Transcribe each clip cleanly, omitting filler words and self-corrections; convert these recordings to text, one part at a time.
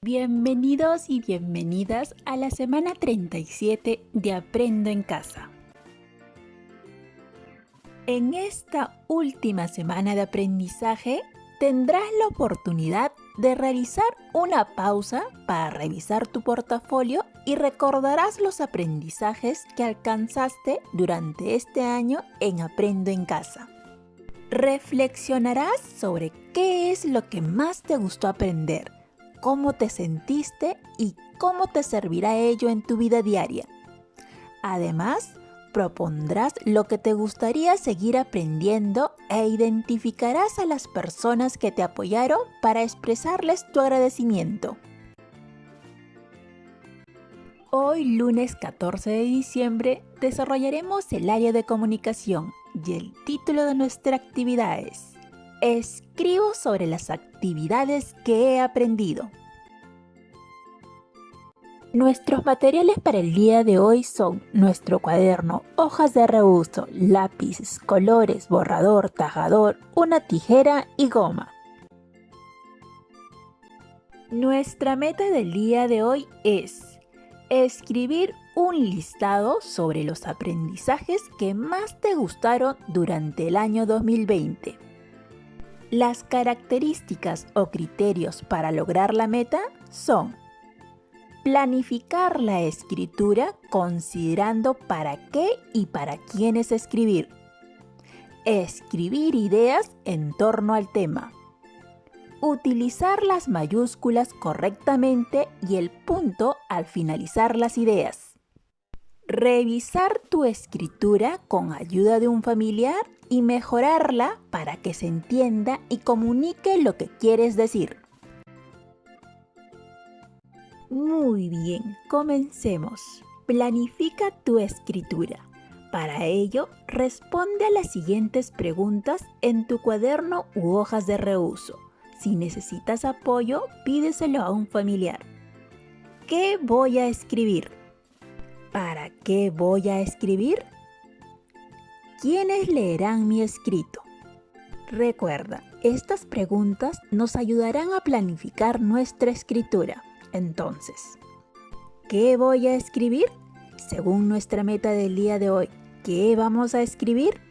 Bienvenidos y bienvenidas a la semana 37 de Aprendo en Casa. En esta última semana de aprendizaje tendrás la oportunidad de realizar una pausa para revisar tu portafolio y recordarás los aprendizajes que alcanzaste durante este año en Aprendo en Casa. Reflexionarás sobre qué es lo que más te gustó aprender, cómo te sentiste y cómo te servirá ello en tu vida diaria. Además, propondrás lo que te gustaría seguir aprendiendo e identificarás a las personas que te apoyaron para expresarles tu agradecimiento. Hoy, lunes 14 de diciembre, desarrollaremos el área de comunicación y el título de nuestra actividad es Escribo sobre las actividades que he aprendido. Nuestros materiales para el día de hoy son nuestro cuaderno, hojas de reuso, lápices, colores, borrador, tajador, una tijera y goma. Nuestra meta del día de hoy es escribir un listado sobre los aprendizajes que más te gustaron durante el año 2020. Las características o criterios para lograr la meta son planificar la escritura considerando para qué y para quiénes escribir. Escribir ideas en torno al tema. Utilizar las mayúsculas correctamente y el punto al finalizar las ideas. Revisar tu escritura con ayuda de un familiar y mejorarla para que se entienda y comunique lo que quieres decir. Muy bien, comencemos. Planifica tu escritura. Para ello, responde a las siguientes preguntas en tu cuaderno u hojas de reuso. Si necesitas apoyo, pídeselo a un familiar. ¿Qué voy a escribir? ¿Para qué voy a escribir? ¿Quiénes leerán mi escrito? Recuerda, estas preguntas nos ayudarán a planificar nuestra escritura. Entonces, ¿qué voy a escribir? Según nuestra meta del día de hoy, ¿qué vamos a escribir?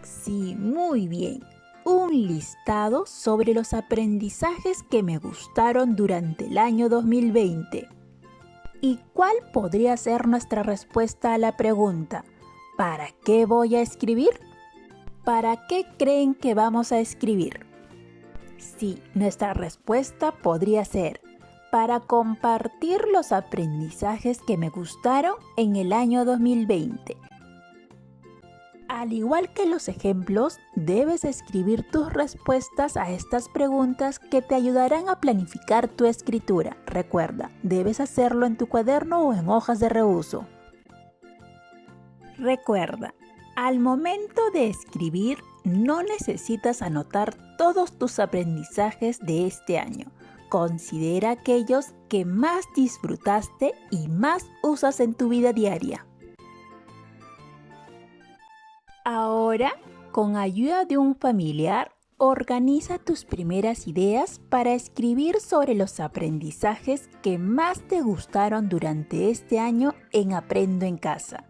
Sí, muy bien. Un listado sobre los aprendizajes que me gustaron durante el año 2020. ¿Y cuál podría ser nuestra respuesta a la pregunta? ¿Para qué voy a escribir? ¿Para qué creen que vamos a escribir? Sí, nuestra respuesta podría ser para compartir los aprendizajes que me gustaron en el año 2020. Al igual que los ejemplos, debes escribir tus respuestas a estas preguntas que te ayudarán a planificar tu escritura. Recuerda, debes hacerlo en tu cuaderno o en hojas de reuso. Recuerda, al momento de escribir, no necesitas anotar todos tus aprendizajes de este año. Considera aquellos que más disfrutaste y más usas en tu vida diaria. Ahora, con ayuda de un familiar, organiza tus primeras ideas para escribir sobre los aprendizajes que más te gustaron durante este año en Aprendo en Casa.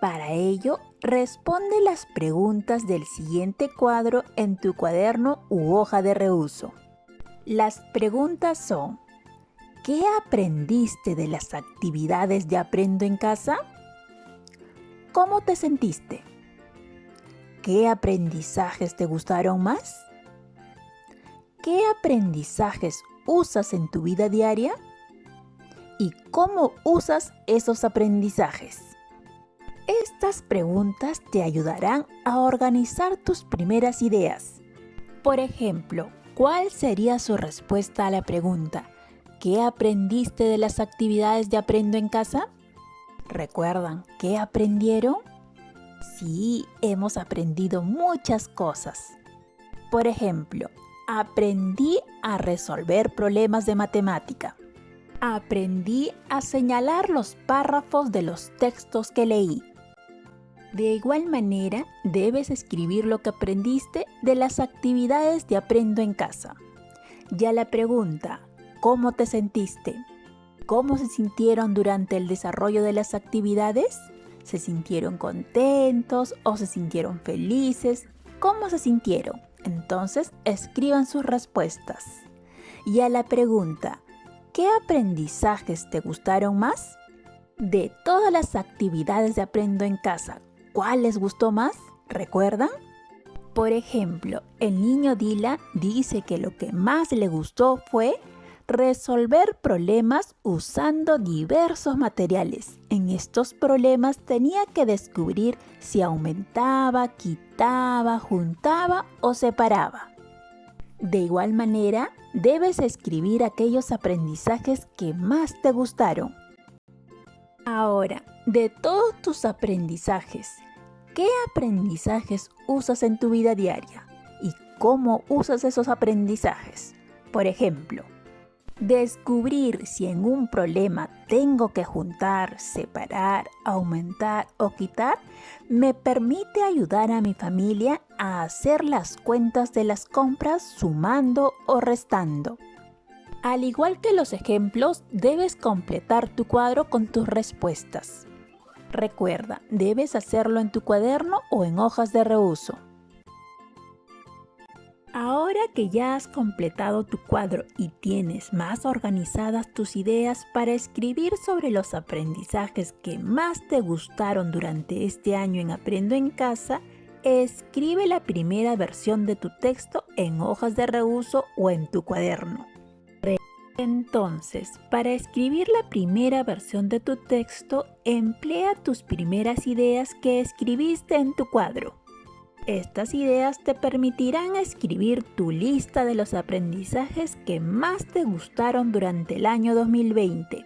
Para ello, responde las preguntas del siguiente cuadro en tu cuaderno u hoja de reuso. Las preguntas son: ¿qué aprendiste de las actividades de Aprendo en Casa? ¿Cómo te sentiste? ¿Qué aprendizajes te gustaron más? ¿Qué aprendizajes usas en tu vida diaria? ¿Y cómo usas esos aprendizajes? Estas preguntas te ayudarán a organizar tus primeras ideas. Por ejemplo, ¿cuál sería su respuesta a la pregunta ¿qué aprendiste de las actividades de Aprendo en Casa? ¿Recuerdan qué aprendieron? Sí, hemos aprendido muchas cosas. Por ejemplo, aprendí a resolver problemas de matemática. Aprendí a señalar los párrafos de los textos que leí. De igual manera, debes escribir lo que aprendiste de las actividades de Aprendo en Casa. Ya la pregunta, cómo te sentiste. ¿Cómo se sintieron durante el desarrollo de las actividades? ¿Se sintieron contentos o se sintieron felices? ¿Cómo se sintieron? Entonces, escriban sus respuestas. Y a la pregunta, ¿qué aprendizajes te gustaron más? De todas las actividades de Aprendo en Casa, ¿cuál les gustó más? ¿Recuerdan? Por ejemplo, el niño Dylan dice que lo que más le gustó fue resolver problemas usando diversos materiales. En estos problemas tenía que descubrir si aumentaba, quitaba, juntaba o separaba. De igual manera, debes escribir aquellos aprendizajes que más te gustaron. Ahora, de todos tus aprendizajes, ¿qué aprendizajes usas en tu vida diaria? ¿Y cómo usas esos aprendizajes? Por ejemplo, descubrir si en un problema tengo que juntar, separar, aumentar o quitar me permite ayudar a mi familia a hacer las cuentas de las compras sumando o restando. Al igual que los ejemplos, debes completar tu cuadro con tus respuestas. Recuerda, debes hacerlo en tu cuaderno o en hojas de reuso. Ahora que ya has completado tu cuadro y tienes más organizadas tus ideas para escribir sobre los aprendizajes que más te gustaron durante este año en Aprendo en Casa, escribe la primera versión de tu texto en hojas de reuso o en tu cuaderno. Entonces, para escribir la primera versión de tu texto, emplea tus primeras ideas que escribiste en tu cuadro. Estas ideas te permitirán escribir tu lista de los aprendizajes que más te gustaron durante el año 2020.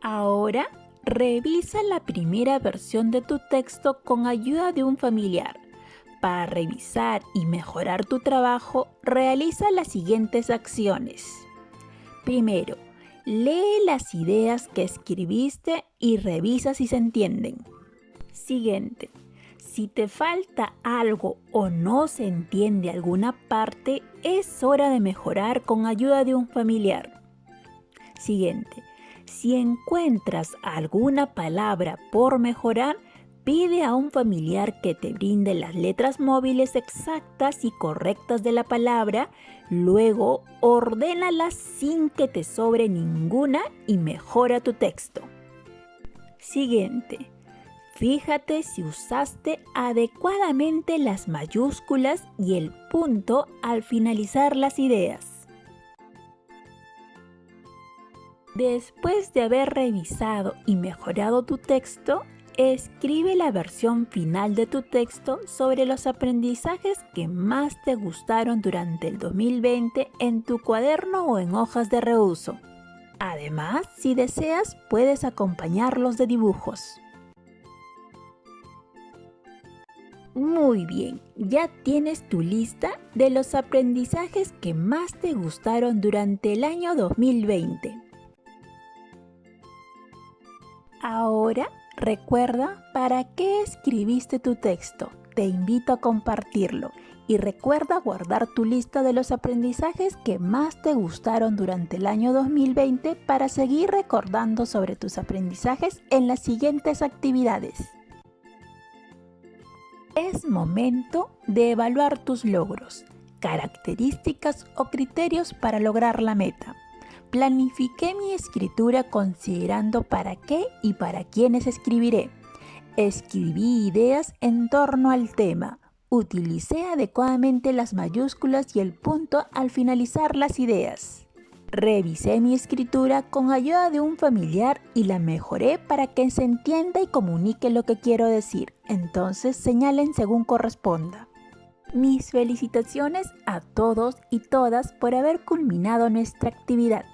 Ahora, revisa la primera versión de tu texto con ayuda de un familiar. Para revisar y mejorar tu trabajo, realiza las siguientes acciones. Primero, lee las ideas que escribiste y revisa si se entienden. Siguiente, si te falta algo o no se entiende alguna parte, es hora de mejorar con ayuda de un familiar. Siguiente, si encuentras alguna palabra por mejorar, pide a un familiar que te brinde las letras móviles exactas y correctas de la palabra, luego ordénalas sin que te sobre ninguna y mejora tu texto. Siguiente. Fíjate si usaste adecuadamente las mayúsculas y el punto al finalizar las ideas. Después de haber revisado y mejorado tu texto, escribe la versión final de tu texto sobre los aprendizajes que más te gustaron durante el 2020 en tu cuaderno o en hojas de reuso. Además, si deseas, puedes acompañarlos de dibujos. Muy bien, ya tienes tu lista de los aprendizajes que más te gustaron durante el año 2020. Ahora, recuerda para qué escribiste tu texto. Te invito a compartirlo y recuerda guardar tu lista de los aprendizajes que más te gustaron durante el año 2020 para seguir recordando sobre tus aprendizajes en las siguientes actividades. Es momento de evaluar tus logros, características o criterios para lograr la meta. Planifiqué mi escritura considerando para qué y para quiénes escribiré. Escribí ideas en torno al tema. Utilicé adecuadamente las mayúsculas y el punto al finalizar las ideas. Revisé mi escritura con ayuda de un familiar y la mejoré para que se entienda y comunique lo que quiero decir. Entonces señalen según corresponda. Mis felicitaciones a todos y todas por haber culminado nuestra actividad.